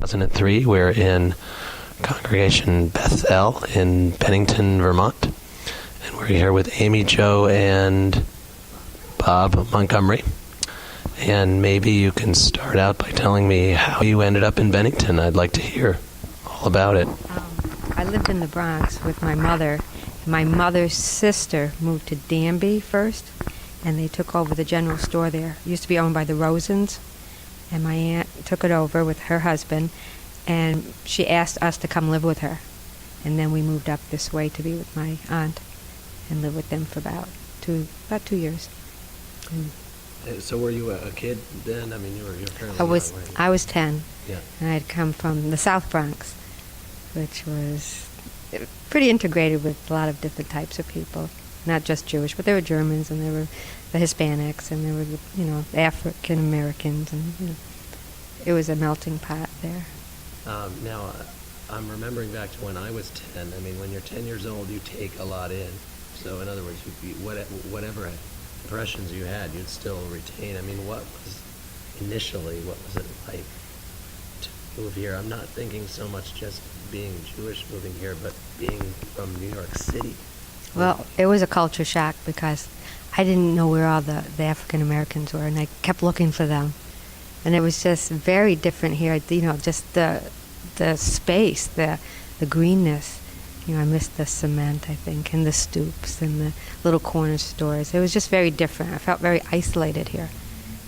2003. We're in Congregation Bethel in Bennington, Vermont. And we're here with Amy Jo and Bob Montgomery. And maybe you can start out by telling me how you ended up in Bennington. I'd like to hear all about it. I lived in the Bronx with my mother. My mother's sister moved to Danby first, and they took over the general store there. It used to be owned by the Rosens, and my aunt took it over with her husband, and she asked us to come live with her. And then we moved up this way to be with my aunt and live with them for about 2 years. So were you a kid then? I mean, you were fairly young, right? I was 10, Yeah. and I had come from the South Bronx, which was pretty integrated with a lot of different types of people, not just Jewish, but there were Germans, and there were the Hispanics, and there were the African Americans, and it was a melting pot there. Now, I'm remembering back to when I was 10. I mean, when you're 10 years old, you take a lot in. So, in other words, whatever impressions you had, you'd still retain. I mean, what was it like to move here? I'm not thinking so much just being Jewish moving here, but being from New York City. Well, it was a culture shock because I didn't know where all the African Americans were, and I kept looking for them. And it was just very different here, just the space, the greenness. I missed the cement, I think, and the stoops and the little corner stores. It was just very different. I felt very isolated here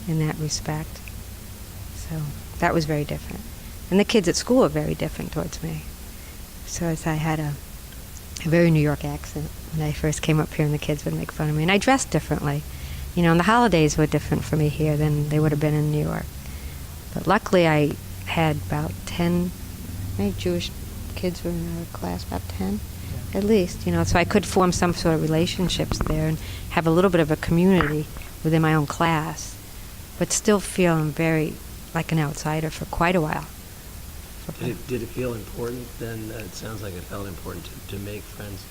in that respect. So that was very different. And the kids at school were very different towards me. So I had a very New York accent when I first came up here, and the kids would make fun of me. And I dressed differently. And the holidays were different for me here than they would have been in New York. But luckily I had about 10, maybe Jewish kids were in our class, about 10 at least, so I could form some sort of relationships there and have a little bit of a community within my own class, but still feeling very like an outsider for quite a while. Did it feel important then? It sounds like it felt important to make friends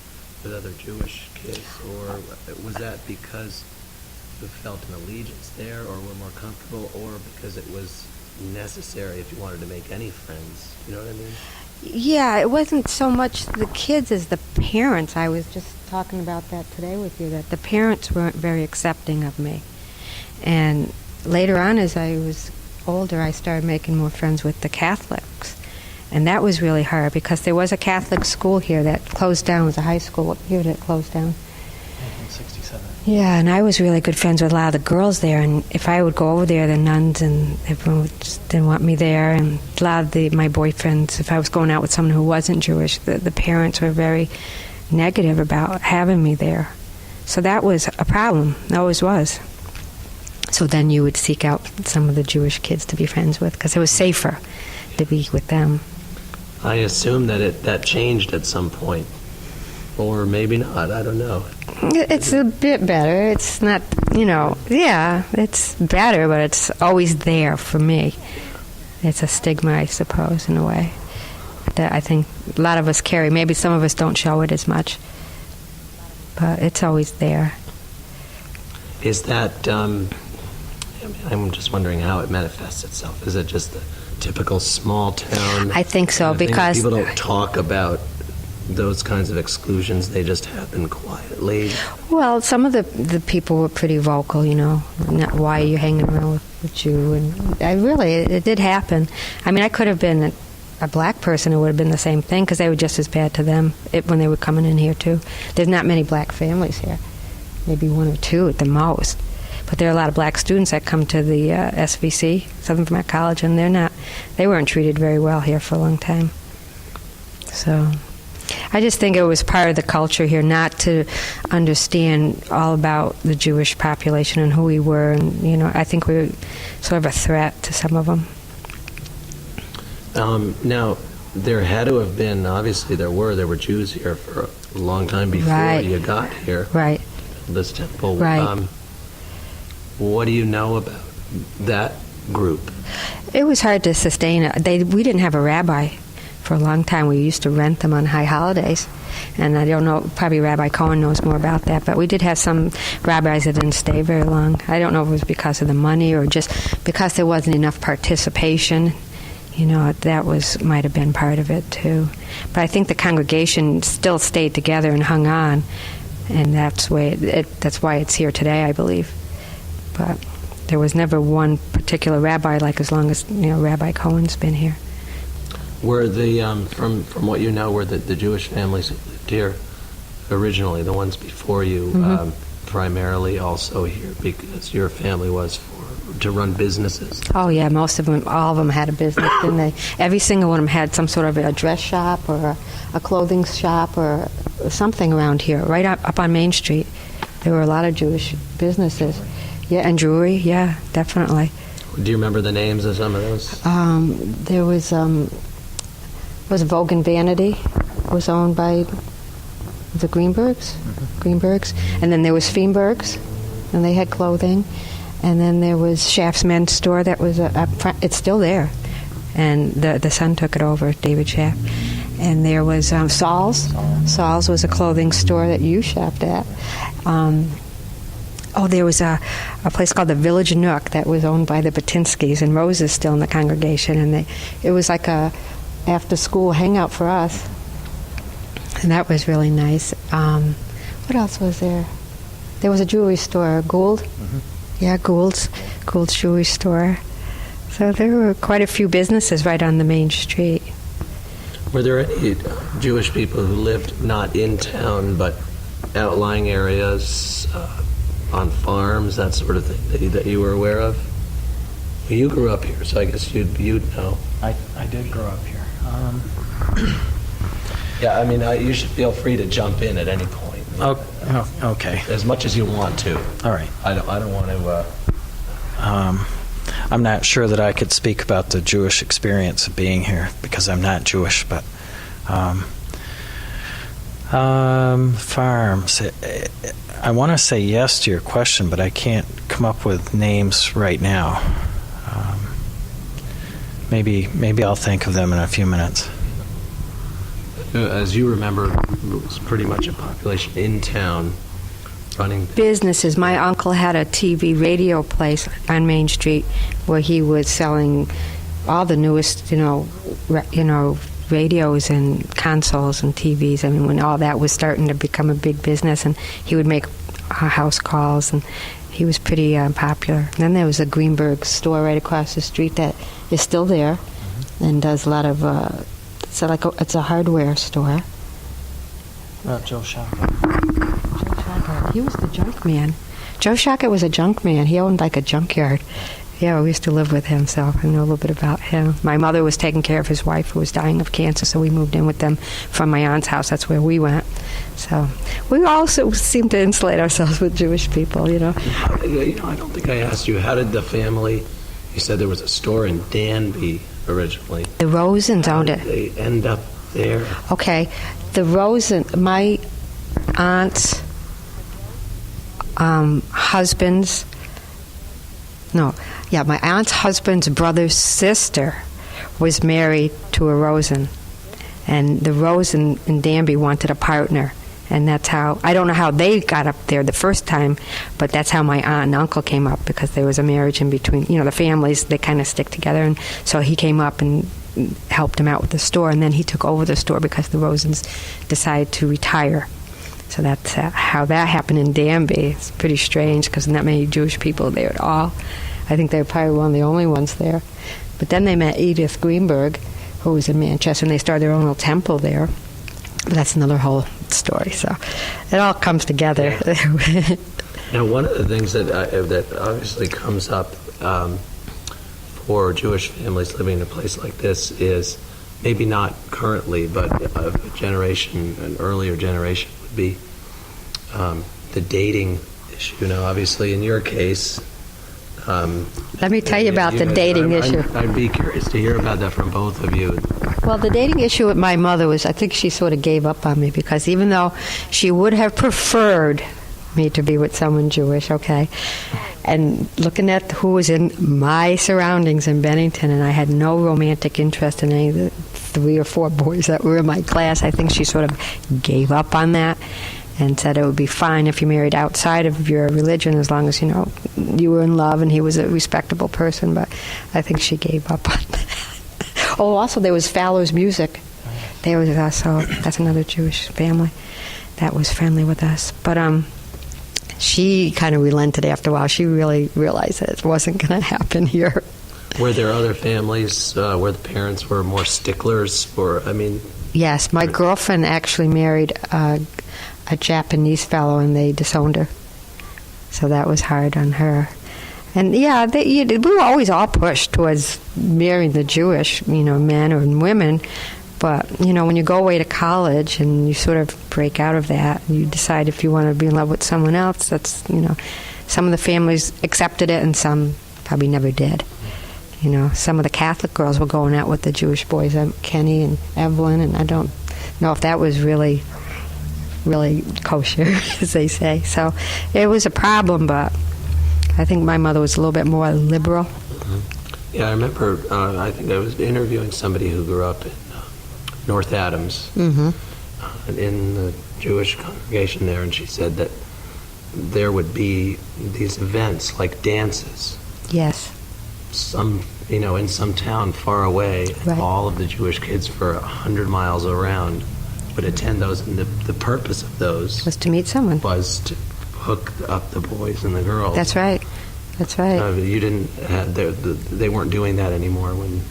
with other Jewish kids, or was that because you felt an allegiance there, or were more comfortable, or because it was necessary if you wanted to make any friends? You know what I mean? Yeah, it wasn't so much the kids as the parents. I was just talking about that today with you, that the parents weren't very accepting of me. And later on, as I was older, I started making more friends with the Catholics. And that was really hard because there was a Catholic school here that closed down. It was a high school here that closed down. 1967. Yeah, and I was really good friends with a lot of the girls there. And if I would go over there, the nuns and everyone just didn't want me there. And a lot of my boyfriends, if I was going out with someone who wasn't Jewish, the parents were very negative about having me there. So that was a problem. It always was. So then you would seek out some of the Jewish kids to be friends with because it was safer to be with them. I assume that changed at some point, or maybe not. I don't know. It's a bit better. It's not, it's better, but it's always there for me. It's a stigma, I suppose, in a way, that I think a lot of us carry. Maybe some of us don't show it as much, but it's always there. Is that, I'm just wondering how it manifests itself. Is it just the typical small town? I think so, because people don't talk about those kinds of exclusions. They just happen quietly. Well, some of the people were pretty vocal, why are you hanging around with a Jew? And it did happen. I mean, I could have been a black person. It would have been the same thing because they were just as bad to them when they were coming in here, too. There's not many black families here, maybe 1 or 2 at the most. But there are a lot of black students that come to the SVC, Southern Vermont College, and they weren't treated very well here for a long time. So I just think it was part of the culture here not to understand all about the Jewish population and who we were. And, I think we were sort of a threat to some of them. Now, there had to have been, obviously there were Jews here for a long time before you got here. Right. This temple. Right. What do you know about that group? It was hard to sustain it. We didn't have a rabbi for a long time. We used to rent them on high holidays. And I don't know, probably Rabbi Cohen knows more about that, but we did have some rabbis that didn't stay very long. I don't know if it was because of the money or just because there wasn't enough participation. that might have been part of it too. But I think the congregation still stayed together and hung on, and that's why it's here today, I believe. But there was never one particular rabbi, like as long as Rabbi Cohen's been here. Were the from what you know, were the Jewish families who lived here originally, the ones before you, primarily also here because your family was to run businesses? Oh yeah, most of them, all of them had a business, didn't they? Every single one of them had some sort of a dress shop or a clothing shop or something around here, right up on Main Street. There were a lot of Jewish businesses. Yeah, and jewelry, yeah, definitely. Do you remember the names of some of those? There was Vogue and Vanity, was owned by the Greenbergs, and then there was Feenberg's, and they had clothing, and then there was Schaff's Men's Store that was up front. It's still there, and the son took it over, David Schaff. And there was Saul's. Saul's was a clothing store that you shopped at. There was a place called the Village Nook that was owned by the Batinskys, and Rose is still in the congregation, and it was like a after-school hangout for us, and that was really nice. What else was there? There was a jewelry store, Gould. Yeah, Gould's jewelry store. So there were quite a few businesses right on the main street. Were there any Jewish people who lived not in town but outlying areas, on farms, that sort of thing, that you were aware of? Well, you grew up here, so I guess you'd know. I did grow up here. Yeah, I mean, you should feel free to jump in at any point. Okay. As much as you want to. All right. I don't want to. I'm not sure that I could speak about the Jewish experience of being here because I'm not Jewish, but farms. I want to say yes to your question, but I can't come up with names right now. Maybe I'll think of them in a few minutes. As you remember, it was pretty much a population in town running businesses. My uncle had a TV radio place on Main Street where he was selling all the newest, radios and consoles and TVs. I mean, when all that was starting to become a big business, and he would make house calls, and he was pretty popular. And then there was a Greenberg store right across the street that is still there and does a lot of. It's a hardware store. Joe Shocker. Joe Shocker. He was the junk man. Joe Shocker was a junk man. He owned like a junkyard. Yeah, we used to live with him, so I know a little bit about him. My mother was taking care of his wife who was dying of cancer, so we moved in with them from my aunt's house. That's where we went. So we also seem to insulate ourselves with Jewish people, I don't think I asked you, how did the family, you said there was a store in Danby originally. The Rosens owned it. They end up there? Okay. The my aunt's husband's brother's sister was married to a Rosen, and the Rosen in Danby wanted a partner, and that's how, I don't know how they got up there the first time, but that's how my aunt and uncle came up, because there was a marriage in between. The families, they kind of stick together, and so he came up and helped him out with the store, and then he took over the store because the Rosens decided to retire. So that's how that happened in Danby. It's pretty strange because not many Jewish people there at all. I think they were probably one of the only ones there. But then they met Edith Greenberg, who was in Manchester, and they started their own little temple there. But that's another whole story. So it all comes together. Yeah. Now, one of the things that obviously comes up for Jewish families living in a place like this is, maybe not currently, but an earlier generation would be the dating issue. Obviously, in your case, let me tell you about the dating issue. I'd be curious to hear about that from both of you. Well, the dating issue with my mother was, I think she sort of gave up on me, because even though she would have preferred me to be with someone Jewish, okay, and looking at who was in my surroundings in Bennington, and I had no romantic interest in any of the 3 or 4 boys that were in my class, I think she sort of gave up on that and said it would be fine if you married outside of your religion, as long as, you were in love and he was a respectable person. But I think she gave up on that. Oh, also there was Fowler's Music. There was also, that's another Jewish family that was friendly with us. But she kind of relented after a while. She really realized that it wasn't going to happen here. Were there other families where the parents were more sticklers for, I mean... Yes, my girlfriend actually married a Japanese fellow, and they disowned her. So that was hard on her. And yeah, we were always all pushed towards marrying the Jewish, men or women. But, when you go away to college and you sort of break out of that, and you decide if you want to be in love with someone else, that's, some of the families accepted it and some probably never did. Some of the Catholic girls were going out with the Jewish boys, Kenny and Evelyn, and I don't know if that was really, really kosher, as they say. So it was a problem, but I think my mother was a little bit more liberal. Mm-hmm. Yeah, I remember, I think I was interviewing somebody who grew up in North Adams, in the Jewish congregation there, and she said that there would be these events like dances. Yes. In some town far away, right. All of the Jewish kids for 100 miles around would attend those, and the purpose of those was to meet someone. Was to hook up the boys and the girls. That's right. That's right. You didn't have, they weren't doing that anymore when...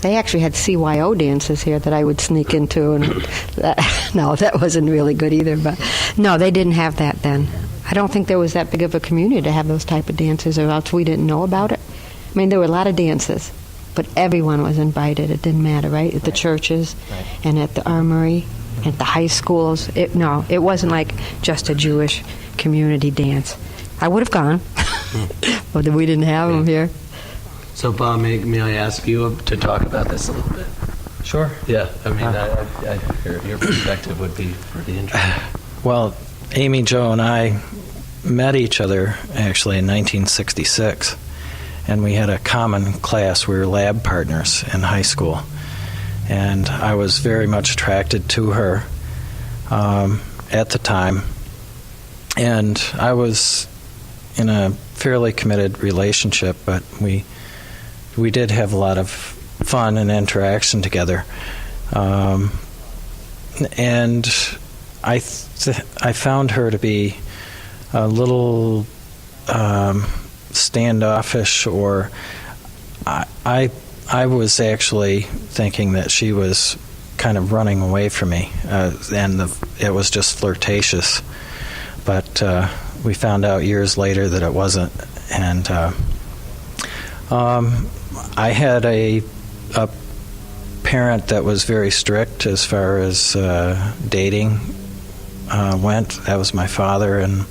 They actually had CYO dances here that I would sneak into, and that wasn't really good either. But no, they didn't have that then. I don't think there was that big of a community to have those type of dances, or else we didn't know about it. I mean, there were a lot of dances, but everyone was invited. It didn't matter, right? At the churches, and at the armory, at the high schools. It wasn't like just a Jewish community dance. I would have gone, but we didn't have them here. So, Bob, may I ask you to talk about this a little bit? Sure. Yeah, I mean, I think your perspective would be pretty interesting. Well, Amy, Joe, and I met each other actually in 1966, and we had a common class. We were lab partners in high school, and I was very much attracted to her at the time, and I was in a fairly committed relationship, but we did have a lot of fun and interaction together, and I found her to be a little standoffish, or I was actually thinking that she was kind of running away from me, and it was just flirtatious. But we found out years later that it wasn't, and I had a parent that was very strict as far as dating went. That was my father, and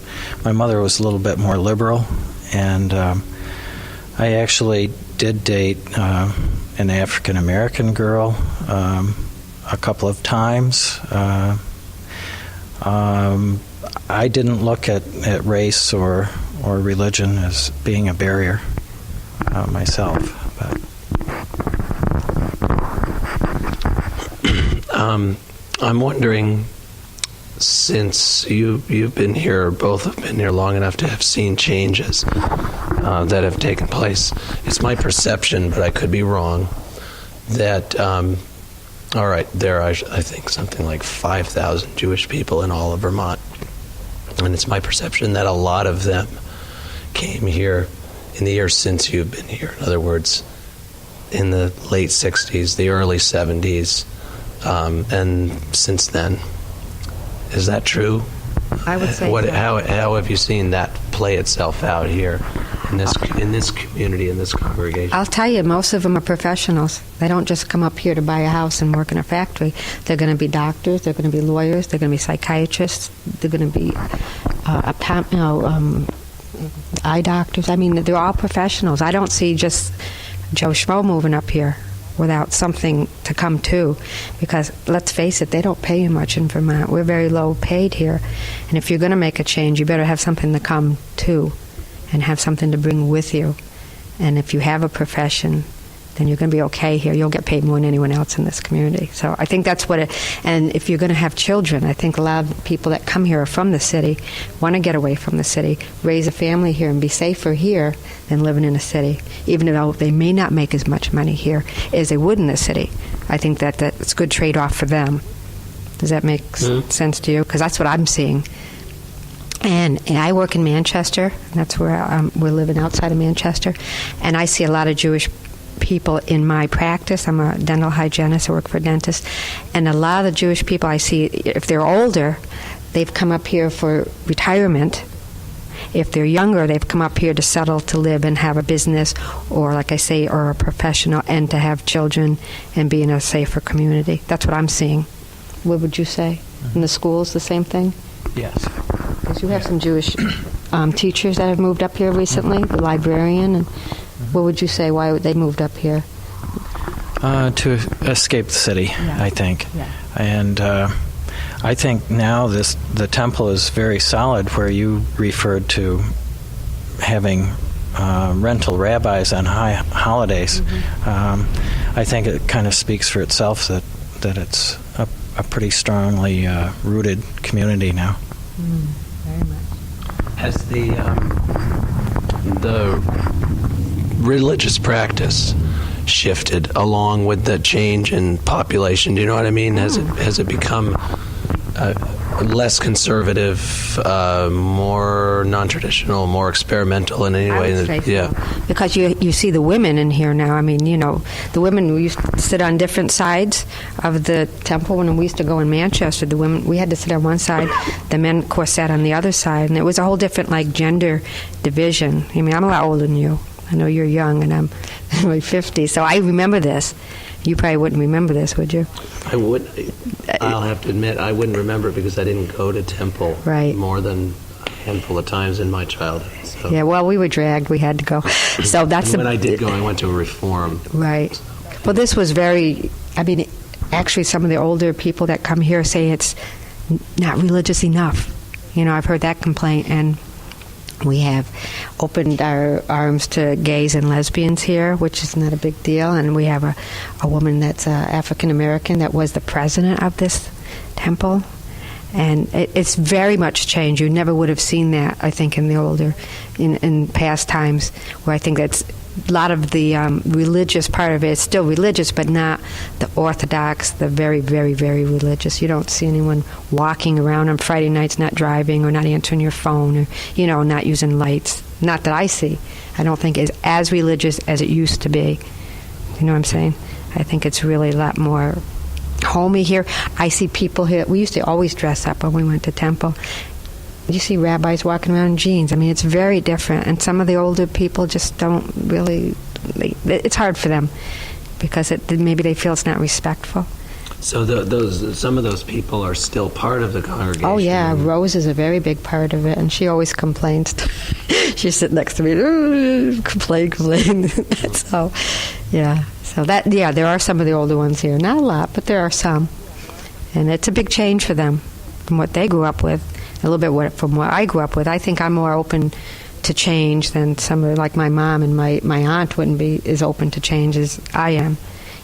my mother was a little bit more liberal, and I actually did date an African American girl a couple of times. I didn't look at race or religion as being a barrier myself, but I'm wondering, since you've been here, both have been here long enough to have seen changes that have taken place. It's my perception, but I could be wrong, that all right, there are, I think, something like 5,000 Jewish people in all of Vermont, and it's my perception that a lot of them came here in the years since you've been here. In other words, in the late 60s, the early 70s, and since then. Is that true? I would say so. How have you seen that play itself out here in this community, in this congregation? I'll tell you, most of them are professionals. They don't just come up here to buy a house and work in a factory. They're going to be doctors, they're going to be lawyers, they're going to be psychiatrists, they're going to be eye doctors. I mean, they're all professionals. I don't see just Joe Schmo moving up here without something to come to, because let's face it, they don't pay you much in Vermont. We're very low paid here, and if you're going to make a change, you better have something to come to and have something to bring with you. And if you have a profession, then you're going to be okay here. You'll get paid more than anyone else in this community. So I think that's what it, and if you're going to have children, I think a lot of people that come here are from the city, want to get away from the city, raise a family here and be safer here than living in a city, even though they may not make as much money here as they would in the city. I think that that's a good trade-off for them. Does that make sense to you? Because that's what I'm seeing. And I work in Manchester, and that's where we're living outside of Manchester, and I see a lot of Jewish people in my practice. I'm a dental hygienist. I work for a dentist, and a lot of the Jewish people I see, if they're older, they've come up here for retirement. If they're younger, they've come up here to settle, to live and have a business, or like I say, or a professional, and to have children and be in a safer community. That's what I'm seeing. What would you say? In the schools, the same thing? Yes. Because you have some Jewish teachers that have moved up here recently, the librarian, and what would you say, why they moved up here? To escape the city, I think. Yeah. And I think now the temple is very solid, where you referred to having rental rabbis on high holidays. I think it kind of speaks for itself that it's a pretty strongly rooted community now. Very much. Has the religious practice shifted along with the change in population? Do you know what I mean? Has it become less conservative, more non-traditional, more experimental in any way? I would say so. Yeah. Because you see the women in here now. I mean, the women, we used to sit on different sides of the temple. When we used to go in Manchester, the women, we had to sit on one side. The men, of course, sat on the other side. And it was a whole different, gender division. I mean, I'm a lot older than you. I know you're young, and I'm only 50, so I remember this. You probably wouldn't remember this, would you? I would. I'll have to admit, I wouldn't remember it because I didn't go to temple more than a handful of times in my childhood. So. Yeah, well, we were dragged. We had to go. So that's when I did go, I went to a reform. Right. Well, this was very. I mean, actually, some of the older people that come here say it's not religious enough. I've heard that complaint, and we have opened our arms to gays and lesbians here, which is not a big deal. And we have a woman that's African American that was the president of this temple. And it's very much changed. You never would have seen that, I think, in past times, where I think that's a lot of the religious part of it is still religious, but not the Orthodox, the very, very, very religious. You don't see anyone walking around on Friday nights not driving or not answering your phone or, not using lights. Not that I see. I don't think it's as religious as it used to be. You know what I'm saying? I think it's really a lot more homey here. I see people here. We used to always dress up when we went to temple. You see rabbis walking around in jeans. I mean, it's very different. And some of the older people just don't really. It's hard for them because maybe they feel it's not respectful. So some of those people are still part of the congregation. Oh yeah, Rose is a very big part of it, and she always complains. She's sitting next to me, complain. So, yeah. So there are some of the older ones here. Not a lot, but there are some, and it's a big change for them from what they grew up with. A little bit from what I grew up with. I think I'm more open to change than somebody like my mom and my aunt wouldn't be as open to change as I am.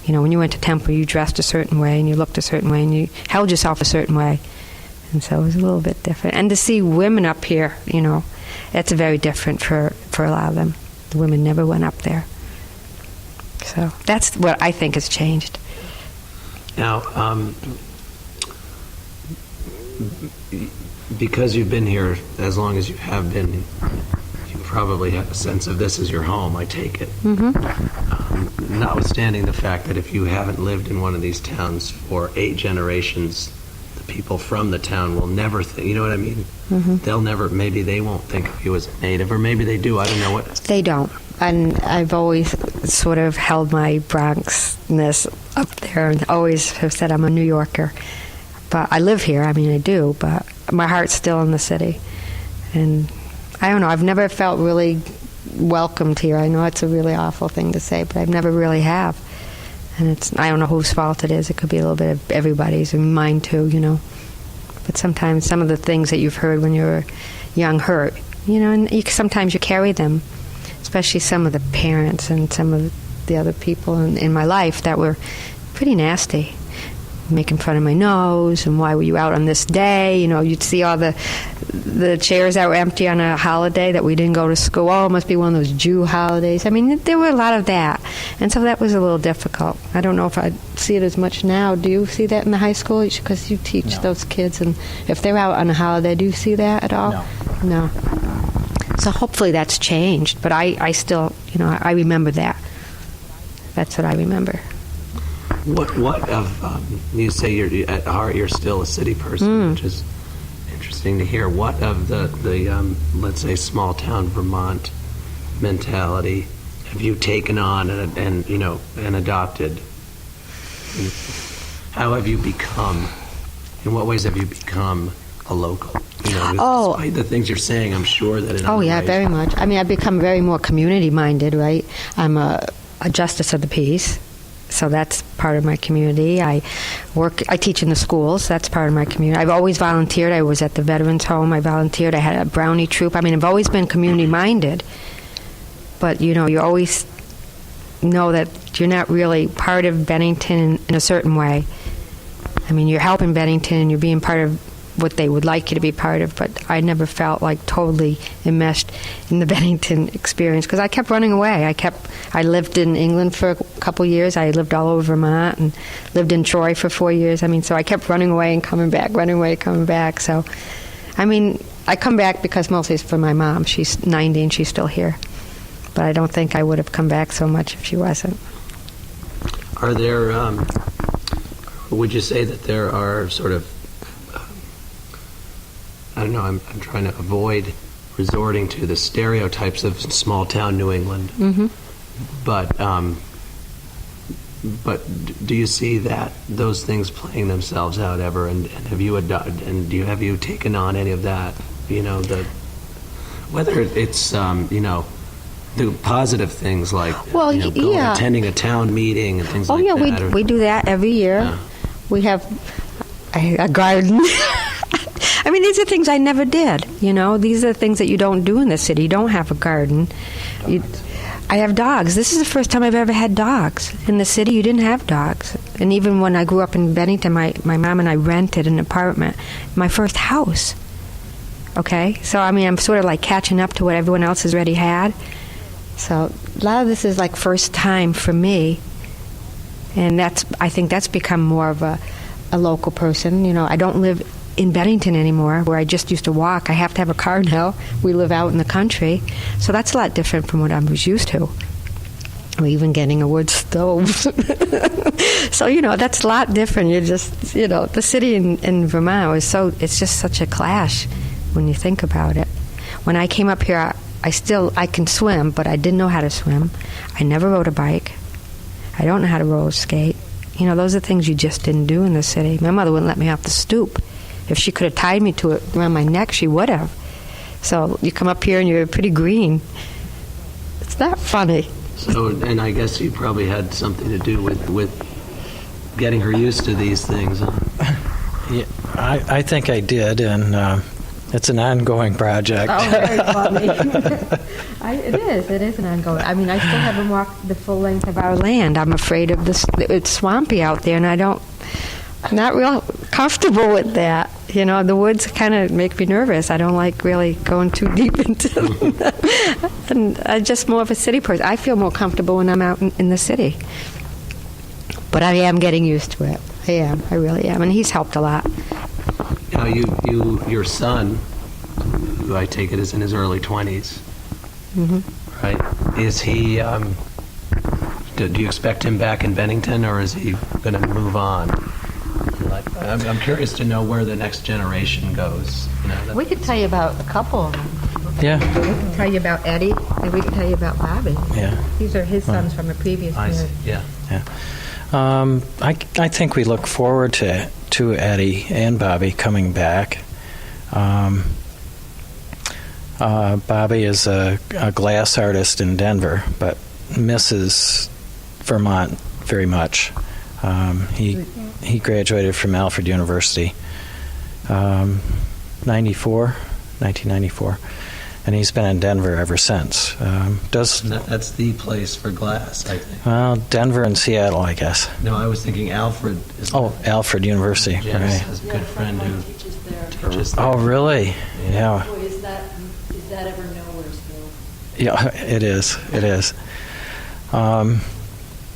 When you went to temple, you dressed a certain way and you looked a certain way and you held yourself a certain way. And so it was a little bit different. And to see women up here, that's very different for a lot of them. The women never went up there. So that's what I think has changed. Now, because you've been here as long as you have been, you probably have a sense of this as your home, I take it. Mm-hmm. Notwithstanding the fact that if you haven't lived in one of these towns for 8 generations, the people from the town will never think, you know what I mean? Mm-hmm. Maybe they won't think of you as a native, or maybe they do, I don't know what. They don't. And I've always sort of held my Bronxness up there and always have said I'm a New Yorker. But I live here, I mean I do, but my heart's still in the city. And I don't know, I've never felt really welcomed here. I know it's a really awful thing to say, but I've never really have. And I don't know whose fault it is. It could be a little bit of everybody's, and mine too, But sometimes some of the things that you've heard when you were young hurt, and sometimes you carry them, especially some of the parents and some of the other people in my life that were pretty nasty, making fun of my nose and why were you out on this day. You'd see all the chairs that were empty on a holiday that we didn't go to school. Oh, it must be one of those Jew holidays. I mean, there were a lot of that, and so that was a little difficult. I don't know if I see it as much now. Do you see that in the high school? Because you teach those kids, and if they're out on a holiday, do you see that at all? No. So hopefully that's changed, but I still, I remember that. That's what I remember. What of you say you're at heart you're still a city person, which is interesting to hear. What of the let's say small town Vermont mentality have you taken on and adopted? How have you become? In what ways have you become a local? Despite the things you're saying, I'm sure that in other ways, very much. I mean, I've become very more community minded, right? I'm a justice of the peace. So that's part of my community. I teach in the schools. That's part of my community. I've always volunteered. I was at the Veterans Home. I volunteered. I had a brownie troop. I mean, I've always been community-minded. But, you always know that you're not really part of Bennington in a certain way. I mean, you're helping Bennington and you're being part of what they would like you to be part of, but I never felt like totally enmeshed in the Bennington experience because I kept running away. I lived in England for a couple years. I lived all over Vermont and lived in Troy for 4 years. I mean, so I kept running away and coming back, running away, coming back. So, I mean, I come back because mostly it's for my mom. She's 90 and she's still here. But I don't think I would have come back so much if she wasn't. Are there, would you say that there are sort of, I don't know, I'm trying to avoid resorting to the stereotypes of small-town New England. Mm-hmm. But do you see that those things playing themselves out ever? And have you have you taken on any of that? Whether it's the positive things like attending a town meting and things like that. We do that every year. Yeah. We have a garden. I mean, these are things I never did, These are things that you don't do in the city. You don't have a garden. I have dogs. This is the first time I've ever had dogs. In the city, you didn't have dogs. And even when I grew up in Bennington, my mom and I rented an apartment, my first house. Okay? So, I mean, I'm sort of like catching up to what everyone else has already had. So, a lot of this is like first time for me. And I think that's become more of a local person. I don't live in Bennington anymore, where I just used to walk. I have to have a car now. We live out in the country. So that's a lot different from what I was used to. Or even getting a wood stove. So, that's a lot different. You're just, the city in Vermont it's just such a clash when you think about it. When I came up here, I can swim, but I didn't know how to swim. I never rode a bike. I don't know how to roller skate. Those are things you just didn't do in the city. My mother wouldn't let me off the stoop. If she could have tied me to it around my neck, she would have. So you come up here and you're pretty green. It's not funny. So, and I guess you probably had something to do with getting her used to these things. Huh? Yeah, I think I did, and it's an ongoing project. Oh, very funny. It is an ongoing. I mean, I still haven't walked the full length of our land. I'm afraid of this. It's swampy out there, and I'm not real comfortable with that. The woods kind of make me nervous. I don't like really going too deep into them. And I'm just more of a city person. I feel more comfortable when I'm out in the city. But I am getting used to it. I am. I really am. And he's helped a lot. Now, your son, who I take it is in his early 20s, mm-hmm. right? Is he, do you expect him back in Bennington, or is he going to move on? I'm curious to know where the next generation goes. We could tell you about a couple of them. Yeah. We can tell you about Eddie, and we can tell you about Bobby. Yeah. These are his sons from a previous marriage. Yeah. I think we look forward to Eddie and Bobby coming back. Bobby is a glass artist in Denver, but misses Vermont very much. He graduated from Alfred University, 1994, and he's been in Denver ever since. That's the place for glass, I think. Well, Denver and Seattle, I guess. No, I was thinking Alfred. Alfred University. Janice Right. has a good friend who teaches there. teaches there. Oh, really? Yeah. Boy, is that ever Nowheresville? Yeah, it is. It is.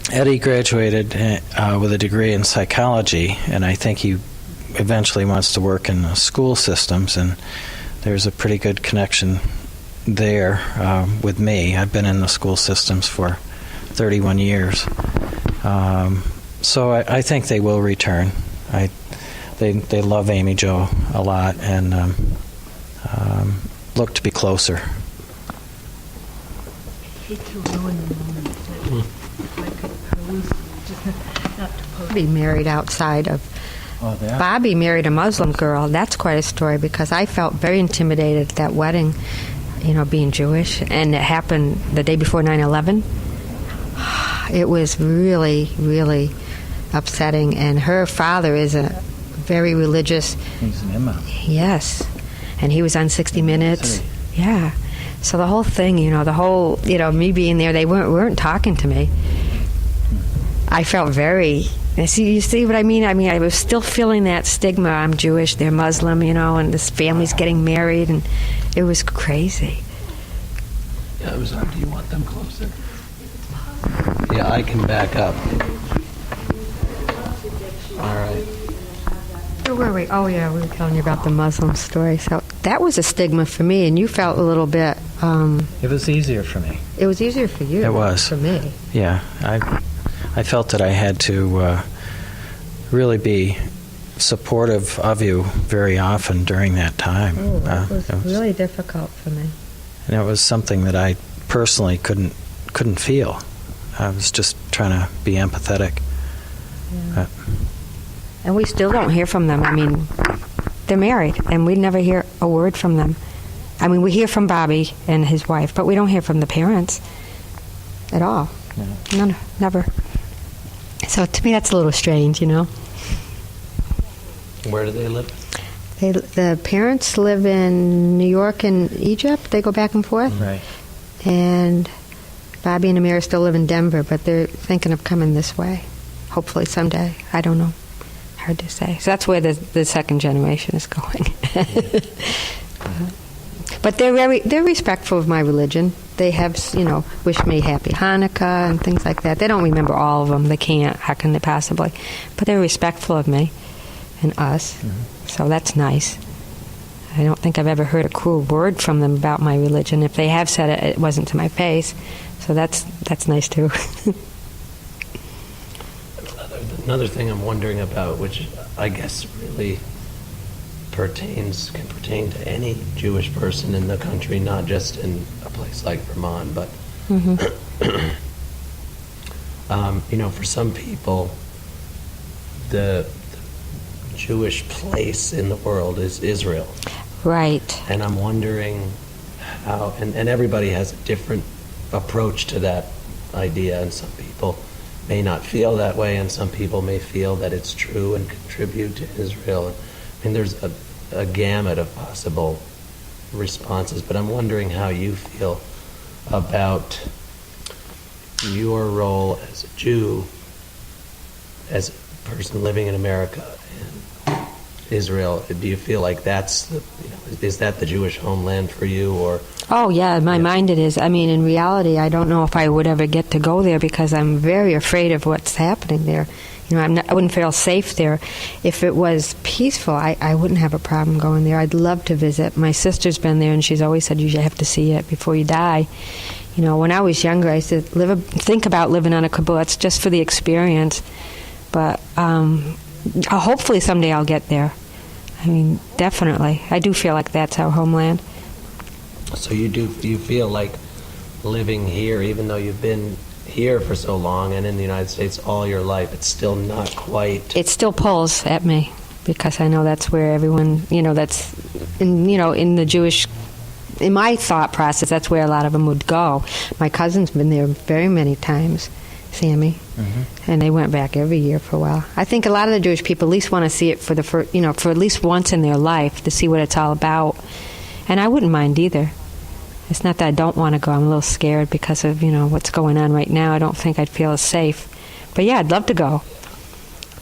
Eddie graduated with a degree in psychology, and I think he eventually wants to work in school systems, and there's a pretty good connection there with me. I've been in the school systems for 31 years. So I think they will return. They love Amy Jo a lot and look to be closer. Bobby married outside of. Bobby married a Muslim girl. That's quite a story because I felt very intimidated at that wedding, being Jewish, and it happened the day before 9/11. It was really, really upsetting, and her father is a very religious. He's an imam. Yes, and he was on 60 Minutes. Yeah, so the whole thing, me being there, they weren't talking to me. I felt very. You see what I mean? I mean, I was still feeling that stigma. I'm Jewish, they're Muslim, and this family's getting married, and it was crazy. Yeah, it was. Do you want them closer? Yeah, I can back up. All right. Where were we? Oh, yeah, we were telling you about the Muslim story. So that was a stigma for me, and you felt a little bit. It was easier for me. It was easier for you. It was. For me. Yeah, I felt that I had to really be supportive of you very often during that time. Oh, it was really difficult for me. And it was something that I personally couldn't feel. I was just trying to be empathetic. Yeah. And we still don't hear from them. I mean, they're married, and we never hear a word from them. I mean, we hear from Bobby and his wife, but we don't hear from the parents at all. Yeah. No, never. So to me, that's a little strange, Where do they live? The parents live in New York and Egypt. They go back and forth. Right. And Bobby and Amira still live in Denver, but they're thinking of coming this way. Hopefully someday. I don't know. Hard to say. So that's where the second generation is going. But they're respectful of my religion. They have, wished me happy Hanukkah and things like that. They don't remember all of them. They can't. How can they possibly? But they're respectful of me and us. Mm-hmm. So that's nice. I don't think I've ever heard a cruel word from them about my religion. If they have said it, it wasn't to my face. So that's nice too. Another thing I'm wondering about, which I guess really can pertain to any Jewish person in the country, not just in a place like Vermont, but for some people, the Jewish place in the world is Israel. Right. And I'm wondering how, and everybody has a different approach to that idea, and some people may not feel that way, and some people may feel that it's true and contribute to Israel. I mean, there's a gamut of possible responses, but I'm wondering how you feel about your role as a Jew, as a person living in America and Israel. Do you feel like is that the Jewish homeland for you, or? Oh, yeah, in my mind it is. I mean, in reality, I don't know if I would ever get to go there because I'm very afraid of what's happening there. I wouldn't feel safe there. If it was peaceful, I wouldn't have a problem going there. I'd love to visit. My sister's been there, and she's always said you have to see it before you die. When I was younger, I used to think about living on a kibbutz just for the experience. But hopefully someday I'll get there. I mean, definitely. I do feel like that's our homeland. So you feel like living here, even though you've been here for so long and in the United States all your life, it's still not quite. It still pulls at me because I know that's where everyone, that's in the Jewish, in my thought process, that's where a lot of them would go. My cousin's been there very many times, Sammy, and they went back every year for a while. I think a lot of the Jewish people at least want to see it for at least once in their life to see what it's all about, and I wouldn't mind either. It's not that I don't want to go. I'm a little scared because of, what's going on right now. I don't think I'd feel as safe. But yeah, I'd love to go.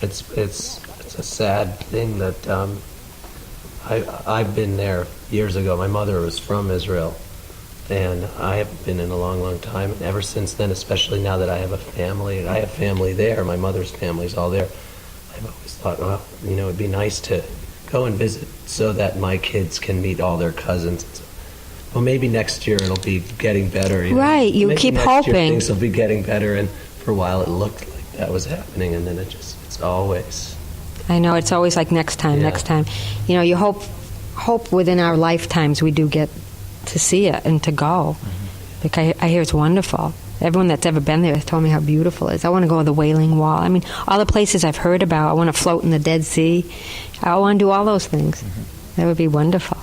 It's a sad thing that I've been there years ago. My mother was from Israel, and I haven't been in a long, long time. And ever since then, especially now that I have a family, I have family there. My mother's family's all there. I've always thought, well, it'd be nice to go and visit so that my kids can meet all their cousins. Well, maybe next year it'll be getting better. Right, you maybe keep next year hoping. Things will be getting better, and for a while it looked like that was happening, and then it's always. I know, it's always like next time, Yeah. next time. You hope within our lifetimes we do get to see it and to go. Because I hear it's wonderful. Everyone that's ever been there has told me how beautiful it is. I want to go to the Wailing Wall. I mean, all the places I've heard about. I want to float in the Dead Sea. I want to do all those things. That would be wonderful.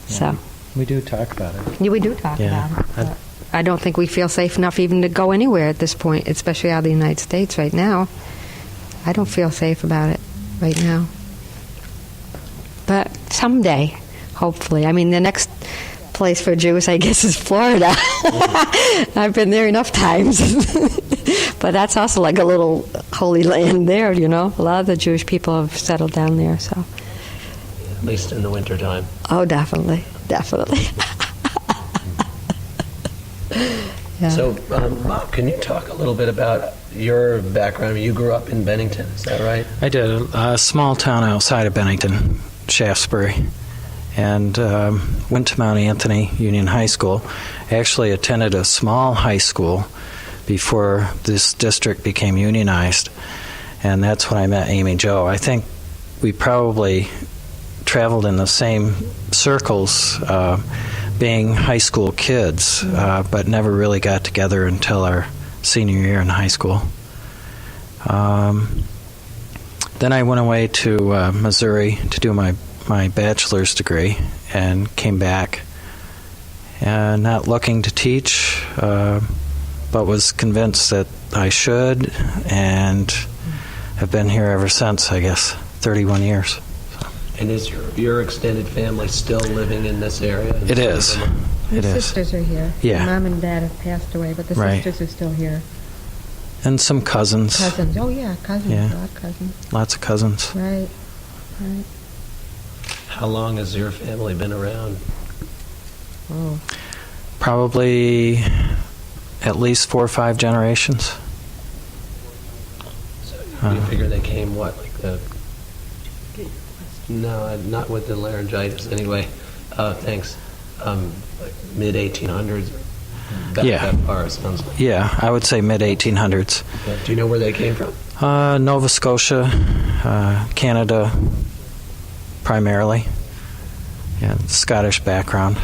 So We do talk about it. yeah, we do talk Yeah. about it. But I don't think we feel safe enough even to go anywhere at this point, especially out of the United States right now. I don't feel safe about it right now. But someday, hopefully. I mean, the next place for Jews, I guess, is Florida. I've been there enough times. But that's also like a little holy land there, A lot of the Jewish people have settled down there, so. At least in the wintertime. Oh, definitely. Definitely. Yeah. So, Bob, can you talk a little bit about your background? I mean, you grew up in Bennington, is that right? I did. A small town outside of Bennington, Shaftesbury, and went to Mount Anthony Union High School. Actually attended a small high school before this district became unionized, and that's when I met Amy Jo. I think we probably traveled in the same circles, being high school kids, but never really got together until our senior year in high school. Then I went away to Missouri to do my bachelor's degree and came back, not looking to teach, but was convinced that I should, and have been here ever since, I guess, 31 years. And is your extended family still living in this area? It is. The It is. sisters are here. Yeah. Mom and Dad have passed away, but the Right. sisters are still here. And some cousins. Cousins. Oh, yeah, cousins. Yeah. A lot of cousins. Lots of cousins. Right. Right. How long has your family been around? Oh. Probably at least 4 or 5 generations. So you figure they came, what, like the... No, not with the laryngitis, anyway. Thanks. Like mid-1800s? Back Yeah. that far, it sounds like. Yeah, I would say mid-1800s. Yeah. Do you know where they came from? Nova Scotia, Canada, primarily. Yeah, Scottish background.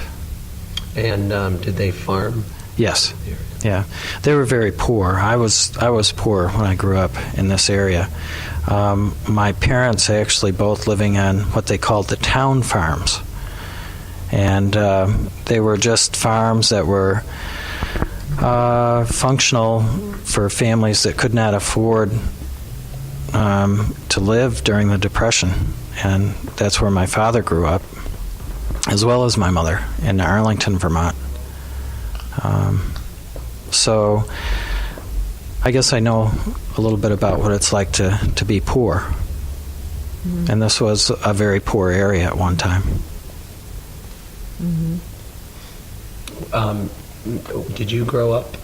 And did they farm? Yes. Yeah, they were very poor. I was poor when I grew up in this area. My parents actually both living on what they called the town farms, and they were just farms that were functional for families that could not afford to live during the Depression, and that's where my father grew up, as well as my mother in Arlington, Vermont. So I guess I know a little bit about what it's like to be poor. Mm-hmm. And this was a very poor area at one time. Mm-hmm. Did you grow up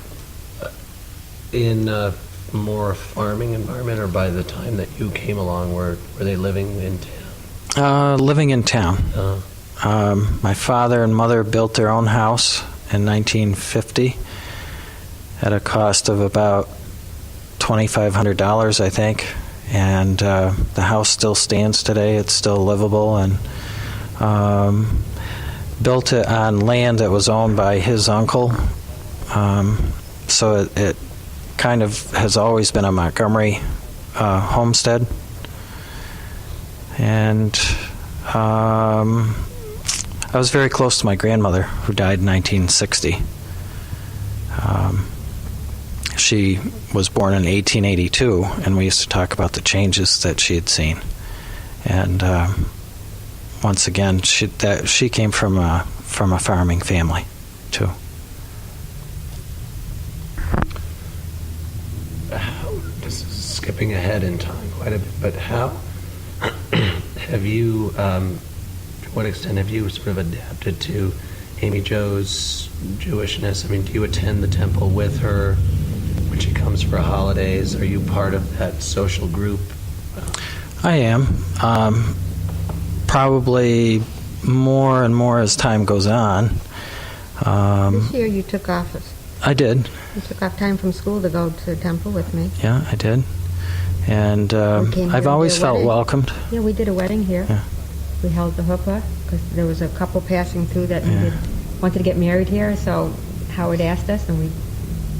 in a more farming environment, or by the time that you came along, were they living in town? Living in town. My father and mother built their own house in 1950 at a cost of about $2,500, I think. And the house still stands today. It's still livable, and built it on land that was owned by his uncle. So it kind of has always been a Montgomery homestead. And I was very close to my grandmother, who died in 1960. She was born in 1882, and we used to talk about the changes that she had seen. And once again, she came from a farming family, too. This is skipping ahead in time quite a bit, but how have you, to what extent have you sort of adapted to Amy Jo's Jewishness? I mean, do you attend the temple with her when she comes for holidays? Are you part of that social group? I am. Probably more and more as time goes on. This year you took off. I did. You took off time from school to go to temple with me. Yeah, I did. And We came here I've to always do a felt wedding. welcomed. Yeah, we did a wedding here. Yeah. We held the huppah because there was a couple passing through that wanted to get married here. So Howard asked us, and we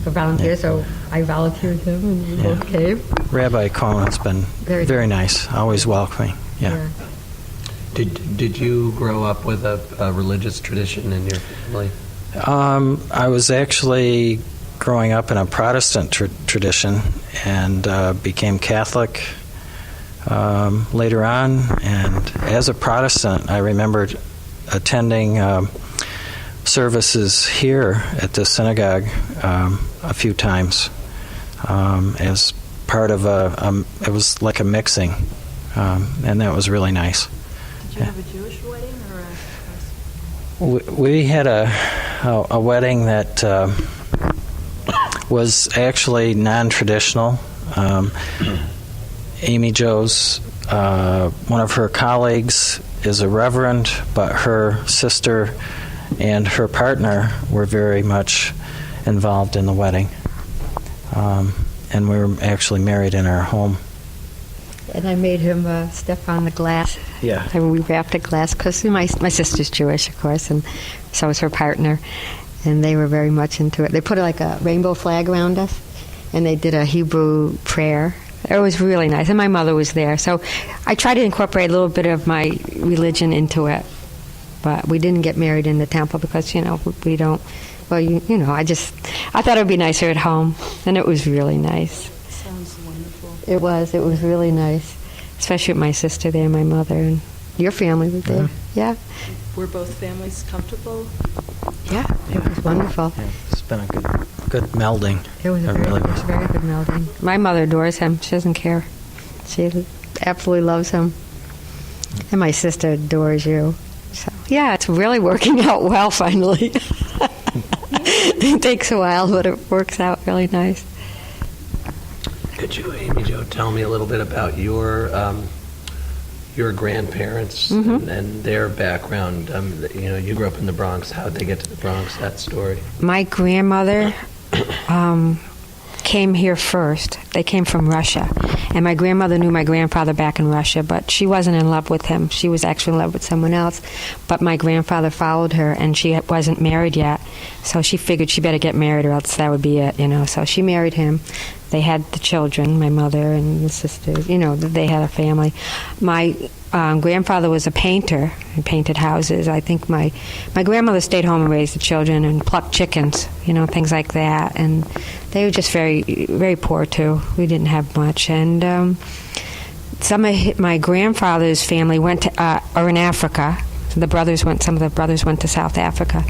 for volunteers. So I volunteered him, and we both came. Rabbi Cohen has been very nice, always welcoming. Yeah. Did you grow up with a religious tradition in your family? I was actually growing up in a Protestant tradition and became Catholic later on. And as a Protestant, I remember attending services here at the synagogue a few times as part of it was like a mixing, and that was really nice. Did you have a Jewish wedding or a... We had a wedding that was actually non-traditional. Amy Jo's one of her colleagues is a reverend, but her sister and her partner were very much involved in the wedding, and we were actually married in our home. And I made him step on the glass. Yeah. And we wrapped a glass because my sister's Jewish, of course, and so was her partner. And they were very much into it. They put like a rainbow flag around us, and they did a Hebrew prayer. It was really nice, and my mother was there. So I tried to incorporate a little bit of my religion into it, but we didn't get married in the temple because, we don't, well, I thought it would be nicer at home, and it was really nice. Sounds wonderful. It was really nice, especially with my sister there, my mother, and your family was there. Yeah. Were both families comfortable? Yeah, it was wonderful. Yeah, it's been a good melding. It was a very good melding. My mother adores him. She doesn't care. She absolutely loves him. And my sister adores you. So, yeah, it's really working out well, finally. It takes a while, but it works out really nice. Could you, Amy Jo, tell me a little bit about your grandparents and their background? You grew up in the Bronx. How did they get to the Bronx? That story. My grandmother came here first. They came from Russia. And my grandmother knew my grandfather back in Russia, but she wasn't in love with him. She was actually in love with someone else. But my grandfather followed her, and she wasn't married yet. So she figured she better get married or else that would be it, So she married him. They had the children, my mother and the sisters. They had a family. My grandfather was a painter. He painted houses. I think my grandmother stayed home and raised the children and plucked chickens, things like that. And they were just very, very poor, too. We didn't have much. And some of my grandfather's family went to, are in Africa. Some of the brothers went to South Africa.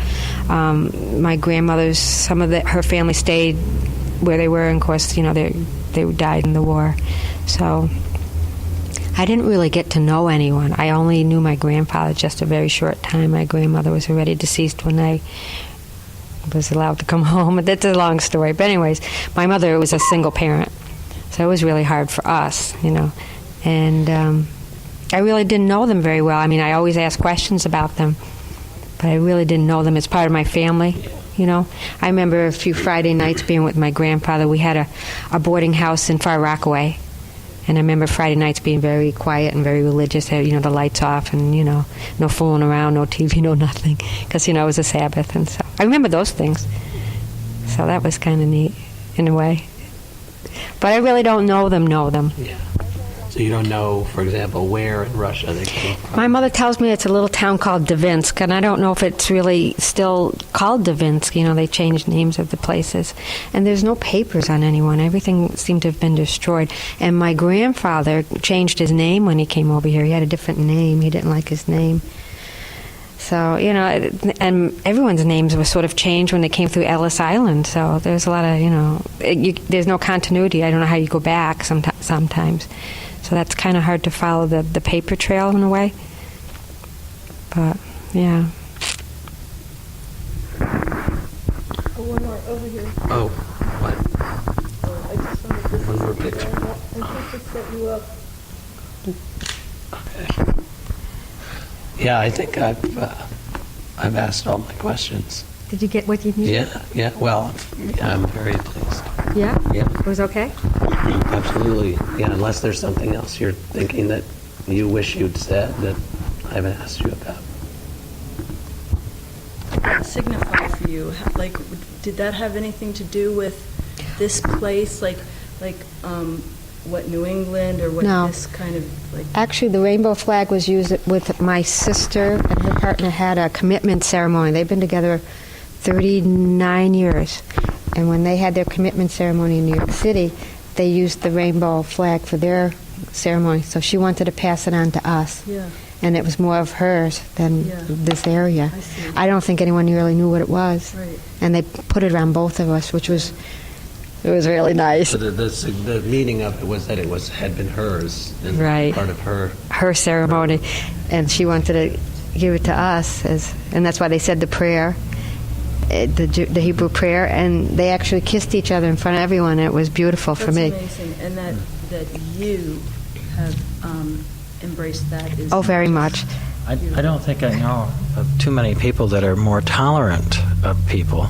My grandmother's, her family stayed where they were, and of course, they died in the war. So I didn't really get to know anyone. I only knew my grandfather just a very short time. My grandmother was already deceased when I was allowed to come home. That's a long story. But anyways, my mother was a single parent, so it was really hard for us, And I really didn't know them very well. I mean, I always asked questions about them, but I really didn't know them as part of my family. I remember a few Friday nights being with my grandfather. We had a boarding house in Far Rockaway, and I remember Friday nights being very quiet and very religious. The lights off, and no fooling around, no TV, no nothing, because it was a Sabbath, and so I remember those things. So that was kind of neat in a way, but I really don't know them. Yeah. So you don't know, for example, where in Russia they came from? My mother tells me it's a little town called Dvinsk, and I don't know if it's really still called Dvinsk. They changed names of the places. And there's no papers on anyone. Everything seemed to have been destroyed. And my grandfather changed his name when he came over here. He had a different name. He didn't like his name. So, and everyone's names were sort of changed when they came through Ellis Island. So there's a lot of, there's no continuity. I don't know how you go back sometimes. So that's kind of hard to follow the paper trail in a way. But, yeah. One more over here. Oh, what? I just wanted to One more picture. I think to set you up. Okay. Yeah, I think I've asked all my questions. Did you get what you needed? Yeah. Well, I'm very pleased. Yeah? Yeah, It was okay? absolutely. Yeah, unless there's something else you're thinking that you wish you'd said that I haven't asked you about. What did that signify for you? Like, did that have anything to do with this place? Like, what, New England, or what No. this kind of, like... Actually, the rainbow flag was used with my sister and her partner had a commitment ceremony. They've been together 39 years. And when they had their commitment ceremony in New York City, they used the rainbow flag for their ceremony. So she wanted to pass it on to us. Yeah. And it was more of hers than Yeah. this area. I see. I don't think anyone really knew what it was. Right. And they put it around both of us, which was, it was really nice. So the meaning of it was that it had been hers, and Right. part of her ceremony, and she wanted to give it to us, and that's why they said the prayer, the Hebrew prayer, and they actually kissed each other in front of everyone. And it was beautiful for me. That's amazing. And that you have embraced that is... Oh, very much. I don't think I know of too many people that are more tolerant of people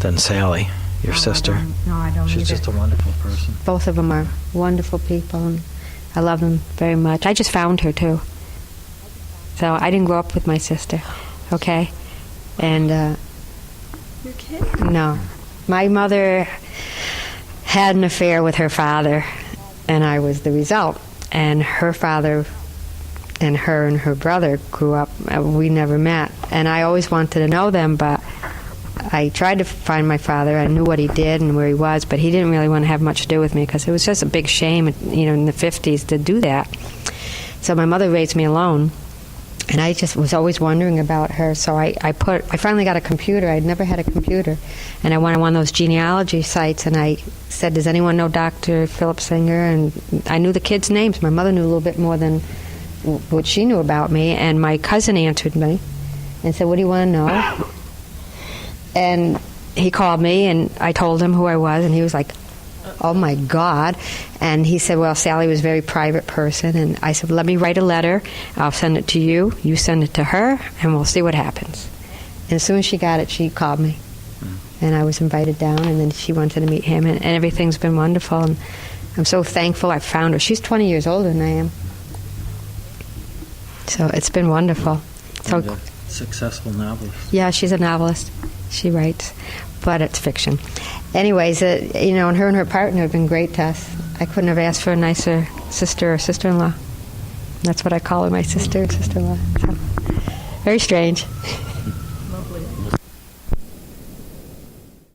than Sally, your sister. No, I don't She's either. just a wonderful person. Both of them are wonderful people, and I love them very much. I just found her too. So I didn't grow up with my sister, okay? And You're kidding. no, my mother had an affair with her father, and I was the result. And her father and her brother grew up. We never met, and I always wanted to know them, but I tried to find my father. I knew what he did and where he was, but he didn't really want to have much to do with me because it was just a big shame, in the 50s to do that. So my mother raised me alone, and I just was always wondering about her. So I finally got a computer. I'd never had a computer, and I went on one of those genealogy sites, and I said, "Does anyone know Dr. Philip Singer?" And I knew the kids' names. My mother knew a little bit more than what she knew about me, and my cousin answered me and said, "What do you want to know?" And he called me, and I told him who I was, and he was like, "Oh my God." And he said, "Well, Sally was a very private person." And I said, "Let me write a letter. I'll send it to you. You send it to her, and we'll see what happens." And as soon as she got it, she called me. And I was invited down, and then she wanted to meet him, and everything's been wonderful. And I'm so thankful I found her. She's 20 years older than I am. So it's been wonderful. So, And a successful novelist. yeah, she's a novelist. She writes, but it's fiction. Anyways, and her partner have been great to us. I couldn't have asked for a nicer sister or sister-in-law. That's what I call her, my sister and sister-in-law. So, very strange.